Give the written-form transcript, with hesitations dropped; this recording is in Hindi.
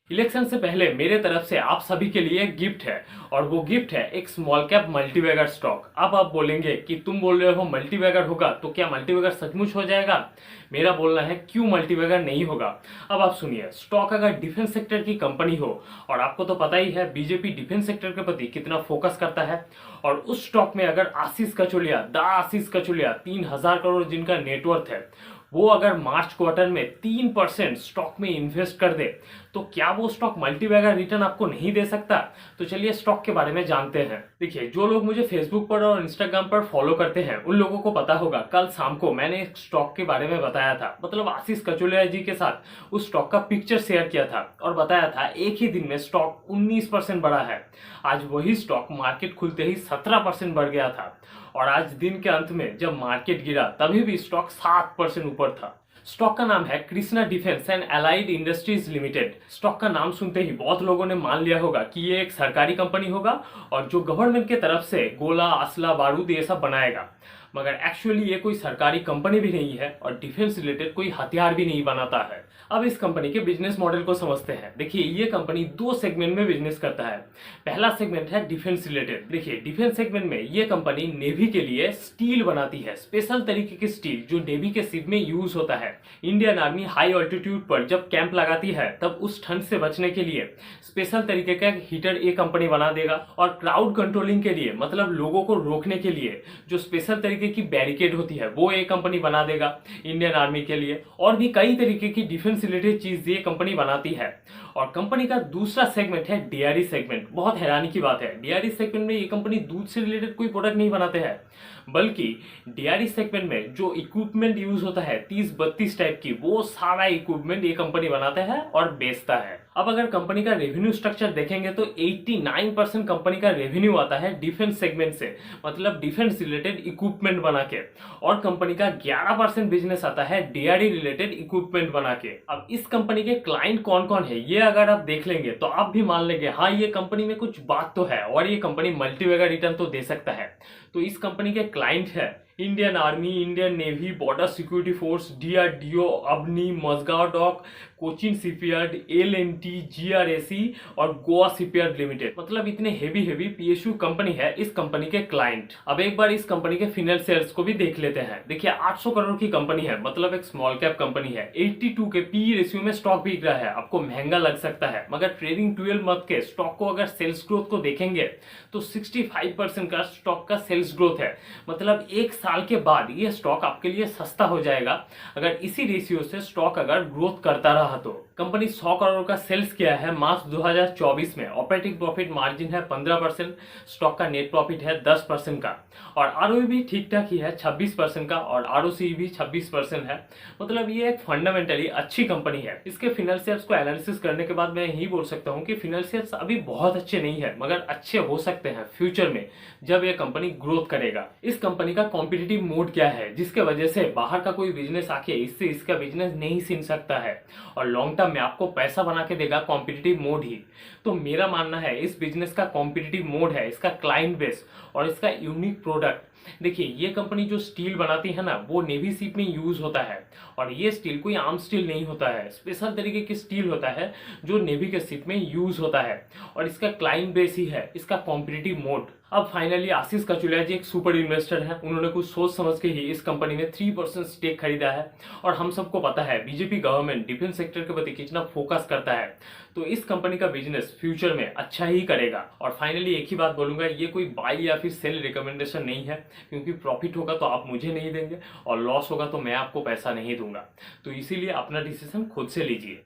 इलेक्शन से पहले मेरे तरफ से आप सभी के लिए एक गिफ्ट है और वो गिफ्ट है एक स्मॉल कैप मल्टीबैगर स्टॉक। अब आप बोलेंगे कि तुम बोल रहे हो मल्टीबैगर होगा, तो क्या मल्टीबैगर सचमुच हो जाएगा? मेरा बोलना है क्यों मल्टीबैगर नहीं होगा। अब आप सुनिए, स्टॉक अगर डिफेंस सेक्टर की कंपनी हो, और आपको तो पता ही है बीजेपी डिफेंस सेक्टर के प्रति कितना फोकस करता है, और उस स्टॉक में अगर आशीष कचोलिया, द आशीष कचोलिया 3,000 करोड़ जिनका नेटवर्थ है, वो अगर मार्च क्वार्टर में 3% स्टॉक में इन्वेस्ट कर दे, तो क्या वो स्टॉक मल्टीबैगर रिटर्न आपको नहीं दे सकता? तो चलिए स्टॉक के बारे में जानते हैं। देखिए, जो लोग मुझे फेसबुक पर और इंस्टाग्राम पर फॉलो करते हैं उन लोगों को पता होगा, कल शाम को मैंने एक स्टॉक के बारे में बताया था, मतलब आशीष कचोलिया जी के साथ उस स्टॉक का पिक्चर शेयर किया था और बताया था एक ही दिन में स्टॉक 19% बढ़ा है। आज वही स्टॉक मार्केट खुलते ही 17% बढ़ गया था, और आज दिन के अंत में जब मार्केट गिरा तभी भी स्टॉक 7% ऊपर था। स्टॉक का नाम है Krishna defence and allied industries limited. Stock का नाम सुनते ही बहुत लोगों ने मान लिया होगा कि ये एक सरकारी कंपनी होगा और जो गवर्नमेंट के तरफ से गोला, असला, बारूद ये सब बनाएगा, मगर एक्चुअली ये कोई सरकारी कंपनी भी नहीं है और डिफेंस रिलेटेड कोई हथियार भी नहीं बनाता है। अब इस कंपनी के बिजनेस मॉडल को समझते हैं। देखिए, ये कंपनी दो सेगमेंट में बिजनेस करता है। पहला सेगमेंट है डिफेंस रिलेटेड। देखिए, डिफेंस सेगमेंट में ये कंपनी नेवी के लिए स्टील बनाती है, स्पेशल तरीके की स्टील जो नेवी के शिप में यूज होता है। इंडियन आर्मी हाई ऑल्टीट्यूड पर जब कैंप लगाती है तब उस ठंड से बचने के लिए स्पेशल तरीके का हीटर ये कंपनी बना देगा, और क्राउड कंट्रोलिंग के लिए, मतलब लोगों को रोकने के लिए जो स्पेशल तरीके की बैरिकेड होती है वो ये कंपनी बना देगा इंडियन आर्मी के लिए। और भी कई तरीके की डिफेंस रिलेटेड चीज ये कंपनी बनाती है। और कंपनी का दूसरा सेगमेंट है डेयरी सेगमेंट। बहुत हैरानी की बात है, डेयरी सेगमेंट में ये कंपनी दूध से रिलेटेड कोई प्रोडक्ट नहीं बनाते हैं, बल्कि डेयरी सेगमेंट में जो इक्विपमेंट यूज होता है 30-32 टाइप की, वो सारा इक्विपमेंट ये कंपनी बनाता है और बेचता है। अब अगर कंपनी का रेवेन्यू स्ट्रक्चर देखेंगे तो 89% कंपनी का रेवेन्यू आता है डिफेंस सेगमेंट से, मतलब डिफेंस रिलेटेड इक्विपमेंट बना के, और कंपनी का 11% बिजनेस आता है डेयरी रिलेटेड इक्विपमेंट बना के। अब इस कंपनी के क्लाइंट कौन कौन है ये अगर आप देख लेंगे तो आप भी मान लेंगे हाँ ये कंपनी में कुछ बात तो है और ये कंपनी मल्टीबैगर रिटर्न तो दे सकता है। तो इस कंपनी के क्लाइंट है Indian army, Indian navy, border security force, DRDO, अबनी, Mazagon dock, Cochin shipyard, L and T, GRSE और गोवा शिपयार्ड लिमिटेड। मतलब इतने हेवी पीएसयू कंपनी है इस कंपनी के क्लाइंट। अब एक बार इस कंपनी के फाइनेंशियल्स को भी देख लेते हैं। देखिए, 800 करोड़ की कंपनी है, मतलब एक स्मॉल कैप कंपनी है। 82 के पी रेशियो में स्टॉक बिक रहा है। आपको महंगा लग सकता है, मगर ट्रेडिंग 12 मंथ के स्टॉक को अगर सेल्स ग्रोथ को देखेंगे तो 65% का स्टॉक का सेल्स ग्रोथ है। मतलब एक साल के बाद ये स्टॉक आपके लिए सस्ता हो जाएगा अगर इसी रेशियो से स्टॉक अगर ग्रोथ करता रहा तो। कंपनी 100 करोड़ का सेल्स किया है मार्च 2024 में। ऑपरेटिंग प्रॉफिट मार्जिन है 15%, स्टॉक का नेट प्रॉफिट है 10% का, और आरओई भी ठीक ठाक ही है 26% का, और आरओसी भी 26% है। मतलब ये एक फंडामेंटली अच्छी कंपनी है। इसके फाइनेंशियल्स को एनालिसिस करने के बाद मैं यही बोल सकता हूँ कि फाइनेंशियल्स अभी बहुत अच्छे नहीं है, मगर अच्छे हो सकते हैं फ्यूचर में जब ये कंपनी ग्रोथ करेगा। इस कंपनी का कॉम्पिटिटिव मोड क्या है जिसके वजह से बाहर का कोई बिजनेस आके इससे इसका बिजनेस नहीं छीन सकता है और लॉन्ग टर्म में आपको पैसा बना के देगा? कॉम्पिटिटिव मोड ही। तो मेरा मानना है इस बिजनेस का कॉम्पिटिटिव मोड है इसका क्लाइंट बेस और इसका यूनिक प्रोडक्ट। देखिए, ये कंपनी जो स्टील बनाती है ना, वो नेवी शिप में यूज होता है, और ये स्टील कोई आम स्टील नहीं होता है, स्पेशल तरीके की स्टील होता है जो नेवी के शिप में यूज होता है, और इसका क्लाइंट बेस ही है इसका कॉम्पिटिटिव मोड। अब फाइनली आशीष कचोलिया जी एक सुपर इन्वेस्टर हैं। उन्होंने कुछ सोच समझ के ही इस कंपनी में 3% स्टेक खरीदा है, और हम सबको पता है बीजेपी गवर्नमेंट डिफेंस सेक्टर के प्रति कितना फोकस करता है, तो इस कंपनी का बिजनेस फ्यूचर में अच्छा ही करेगा। और फाइनली एक ही बात बोलूंगा, ये कोई बाई या फिर सेल रिकमेंडेशन नहीं है, क्योंकि प्रॉफिट होगा तो आप मुझे नहीं देंगे और लॉस होगा तो मैं आपको पैसा नहीं दूंगा। तो इसीलिए अपना डिसीजन खुद से लीजिए।